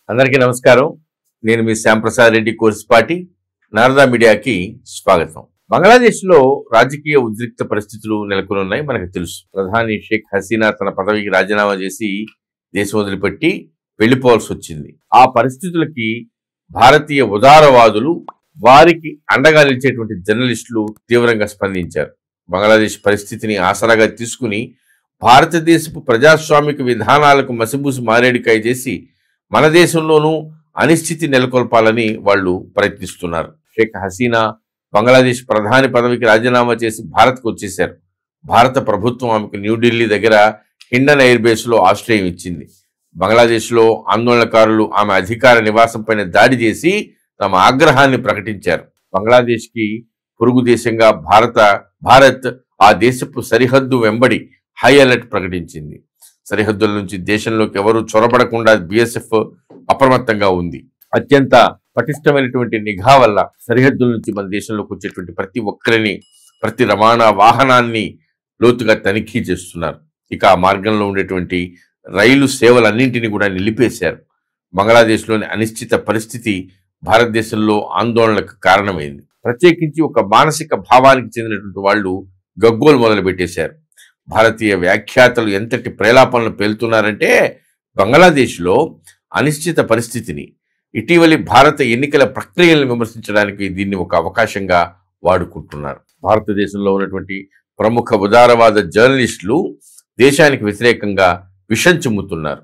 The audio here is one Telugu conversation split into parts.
అందరికీ నమస్కారం. నేను మీ శ్యాంప్రసాద్ రెడ్డి కోర్సుపాటి. నారదా మీడియాకి స్వాగతం. బంగ్లాదేశ్లో రాజకీయ ఉద్రిక్త పరిస్థితులు నెలకొని ఉన్నాయి, మనకు తెలుసు. ప్రధాని షేక్ హసీనా తన పదవికి రాజీనామా చేసి దేశం వదిలిపెట్టి వెళ్లిపోవాల్సి వచ్చింది. ఆ పరిస్థితులకి భారతీయ ఉదారవాదులు, వారికి అండగా నిలిచేటువంటి జర్నలిస్టులు తీవ్రంగా స్పందించారు. బంగ్లాదేశ్ పరిస్థితిని ఆసరాగా తీసుకుని భారతదేశపు ప్రజాస్వామిక విధానాలకు మసిబూసి మారేడికాయ చేసి మన దేశంలోనూ అనిశ్చితి నెలకొల్పాలని వాళ్ళు ప్రయత్నిస్తున్నారు. షేక్ హసీనా బంగ్లాదేశ్ ప్రధాని పదవికి రాజీనామా చేసి భారత్కు వచ్చేశారు. భారత ప్రభుత్వం ఆమెకు న్యూఢిల్లీ దగ్గర హిండన్ ఎయిర్ బేస్లో ఆశ్రయం ఇచ్చింది. బంగ్లాదేశ్లో ఆందోళనకారులు ఆమె అధికార నివాసం పైన దాడి చేసి తమ ఆగ్రహాన్ని ప్రకటించారు. బంగ్లాదేశ్కి పొరుగు దేశంగా భారత్ ఆ దేశపు సరిహద్దు వెంబడి హై అలర్ట్ ప్రకటించింది. సరిహద్దుల నుంచి దేశంలోకి ఎవరూ చొరబడకుండా BSF అప్రమత్తంగా ఉంది. అత్యంత పటిష్టమైనటువంటి నిఘా వల్ల సరిహద్దుల నుంచి మన దేశంలోకి వచ్చేటువంటి ప్రతి ఒక్కరిని, ప్రతి రవాణా వాహనాన్ని లోతుగా తనిఖీ చేస్తున్నారు. ఇక ఆ మార్గంలో ఉండేటువంటి రైలు సేవలన్నింటినీ కూడా నిలిపేశారు. బంగ్లాదేశ్లోని అనిశ్చిత పరిస్థితి భారతదేశంలో ఆందోళనకు కారణమైంది. ప్రత్యేకించి ఒక మానసిక భావానికి చెందినటువంటి వాళ్ళు గగ్గోలు మొదలు పెట్టేశారు. భారతీయ వ్యాఖ్యాతలు ఎంతటి ప్రేలాపనలు పేలుతున్నారంటే, బంగ్లాదేశ్లో అనిశ్చిత పరిస్థితిని, ఇటీవలి భారత ఎన్నికల ప్రక్రియలను విమర్శించడానికి దీన్ని ఒక అవకాశంగా వాడుకుంటున్నారు. భారతదేశంలో ఉన్నటువంటి ప్రముఖ ఉదారవాద జర్నలిస్టులు దేశానికి వ్యతిరేకంగా విషం చిమ్ముతున్నారు.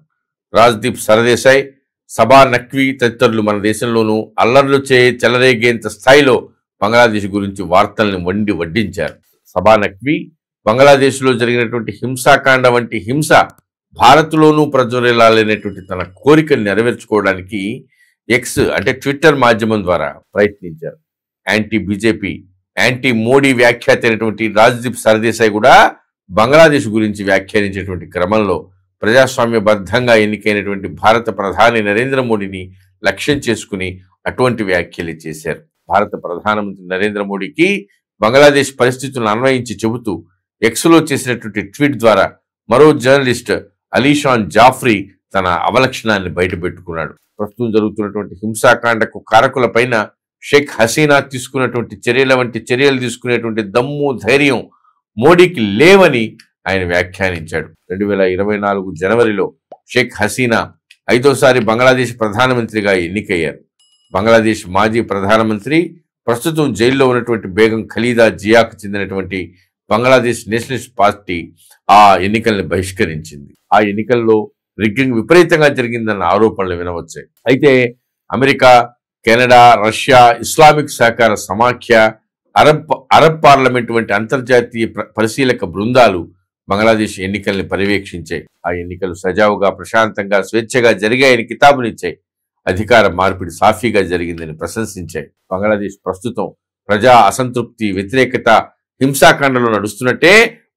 రాజ్దీప్ సరదేశాయ్, సబా నఖ్వీ తదితరులు మన దేశంలోనూ అల్లర్లు చెలరేగేంత స్థాయిలో బంగ్లాదేశ్ గురించి వార్తల్ని వడ్డించారు. సబా నఖ్వీ బంగ్లాదేశ్లో జరిగినటువంటి హింసాకాండ వంటి హింస భారత్లోనూ ప్రజ్వరిల్లాలనేటువంటి తన కోరికను నెరవేర్చుకోవడానికి ఎక్స్ అంటే ట్విట్టర్ మాధ్యమం ద్వారా ప్రయత్నించారు. యాంటీ బీజేపీ, యాంటీ మోడీ వ్యాఖ్యాత అయినటువంటి రాజ్దీప్ సరదేశాయ్ కూడా బంగ్లాదేశ్ గురించి వ్యాఖ్యానించేటువంటి క్రమంలో ప్రజాస్వామ్యబద్ధంగా ఎన్నికైనటువంటి భారత ప్రధాని నరేంద్ర మోడీని లక్ష్యం చేసుకుని అటువంటి వ్యాఖ్యలు చేశారు. భారత ప్రధానమంత్రి నరేంద్ర మోడీకి బంగ్లాదేశ్ పరిస్థితులను అన్వయించి చెబుతూ ఎక్స్లో చేసినటువంటి ట్వీట్ ద్వారా మరో జర్నలిస్ట్ అలీషాన్ జాఫ్రీ తన అవలక్షణాన్ని బయటపెట్టుకున్నాడు. ప్రస్తుతం జరుగుతున్నటువంటి హింసాకాండకు కారకుల పైన షేక్ హసీనా తీసుకున్నటువంటి చర్యల వంటి చర్యలు తీసుకునేటువంటి దమ్ము, ధైర్యం మోడీకి లేవని ఆయన వ్యాఖ్యానించాడు. 2024 జనవరిలో షేక్ హసీనా 5వ బంగ్లాదేశ్ ప్రధానమంత్రిగా ఎన్నికయ్యారు. బంగ్లాదేశ్ మాజీ ప్రధానమంత్రి, ప్రస్తుతం జైల్లో ఉన్నటువంటి బేగం ఖలీదా జియాకు చెందినటువంటి బంగ్లాదేశ్ నేషనలిస్ట్ పార్టీ ఆ ఎన్నికల్ని బహిష్కరించింది. ఆ ఎన్నికల్లో రిగ్గింగ్ విపరీతంగా జరిగిందన్న ఆరోపణలు వినవచ్చాయి. అయితే అమెరికా, కెనడా, రష్యా, ఇస్లామిక్ సహకార సమాఖ్య, అరబ్ పార్లమెంట్ వంటి అంతర్జాతీయ పరిశీలక బృందాలు బంగ్లాదేశ్ ఎన్నికల్ని పర్యవేక్షించాయి. ఆ ఎన్నికలు సజావుగా, ప్రశాంతంగా, స్వేచ్ఛగా జరిగాయని కితాబునిచ్చాయి. అధికార మార్పిడి సాఫీగా జరిగిందని ప్రశంసించాయి. బంగ్లాదేశ్ ప్రస్తుతం ప్రజా అసంతృప్తి, వ్యతిరేకత, హింసాకాండలో నడుస్తున్నట్టే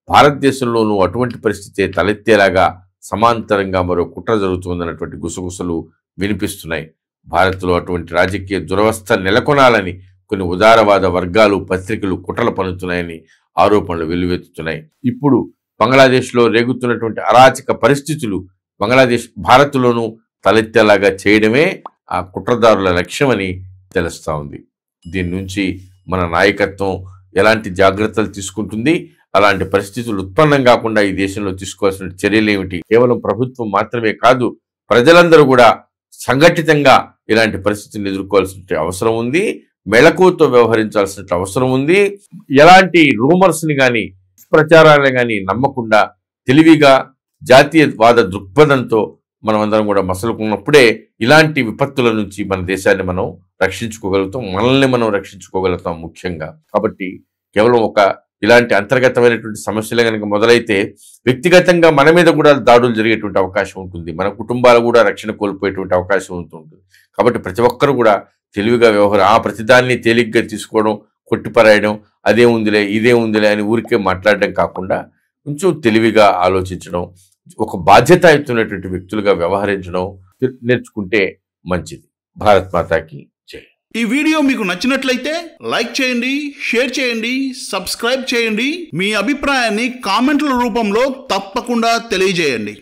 భారతదేశంలోనూ అటువంటి పరిస్థితి తలెత్తేలాగా సమాంతరంగా మరో కుట్ర జరుగుతుందన్నటువంటి గుసగుసలు వినిపిస్తున్నాయి. భారత్లో అటువంటి రాజకీయ దురవస్థ నెలకొనాలని కొన్ని ఉదారవాద వర్గాలు, పత్రికలు కుట్రలు పన్నుతున్నాయని ఆరోపణలు వెల్లువెత్తుతున్నాయి. ఇప్పుడు బంగ్లాదేశ్లో రేగుతున్నటువంటి అరాచక పరిస్థితులు భారత్లోనూ తలెత్తేలాగా చేయడమే ఆ కుట్రదారుల లక్ష్యమని తెలుస్తా ఉంది. దీని నుంచి మన నాయకత్వం ఎలాంటి జాగ్రత్తలు తీసుకుంటుంది, అలాంటి పరిస్థితులు ఉత్పన్నం కాకుండా ఈ దేశంలో తీసుకోవాల్సిన చర్యలు ఏమిటి? కేవలం ప్రభుత్వం మాత్రమే కాదు, ప్రజలందరూ కూడా సంఘటితంగా ఇలాంటి పరిస్థితిని ఎదుర్కోవాల్సిన అవసరం ఉంది. మెళకువతో వ్యవహరించాల్సిన అవసరం ఉంది. ఎలాంటి రూమర్స్ని కానీ, ప్రచారాలను కానీ నమ్మకుండా తెలివిగా జాతీయవాద దృక్పథంతో మనమందరం కూడా మసలుకున్నప్పుడే ఇలాంటి విపత్తుల నుంచి మన దేశాన్ని మనం రక్షించుకోగలుగుతాం, మనల్ని మనం రక్షించుకోగలుగుతాం ముఖ్యంగా. కాబట్టి కేవలం ఇలాంటి అంతర్గతమైనటువంటి సమస్యలు కనుక మొదలైతే వ్యక్తిగతంగా మన మీద కూడా దాడులు జరిగేటువంటి అవకాశం ఉంటుంది. మన కుటుంబాలు కూడా రక్షణ కోల్పోయేటువంటి అవకాశం ఉంటుంది. కాబట్టి ప్రతి ఒక్కరు కూడా తెలివిగా ప్రతిదాన్ని తేలిగ్గా తీసుకోవడం, కొట్టిపరాయడం, అదే ఉందిలే ఇదే ఉందిలే అని ఊరికే మాట్లాడడం కాకుండా కొంచెం తెలివిగా ఆలోచించడం, ఒక బాధ్యతాయుతమైనటువంటి వ్యక్తులుగా వ్యవహరించడం నేర్చుకుంటే మంచిది. భారత్ మాతాకి జై. ఈ వీడియో మీకు నచ్చినట్లయితే లైక్ చేయండి, షేర్ చేయండి, సబ్స్క్రైబ్ చేయండి. మీ అభిప్రాయాన్ని కామెంట్ల రూపంలో తప్పకుండా తెలియజేయండి.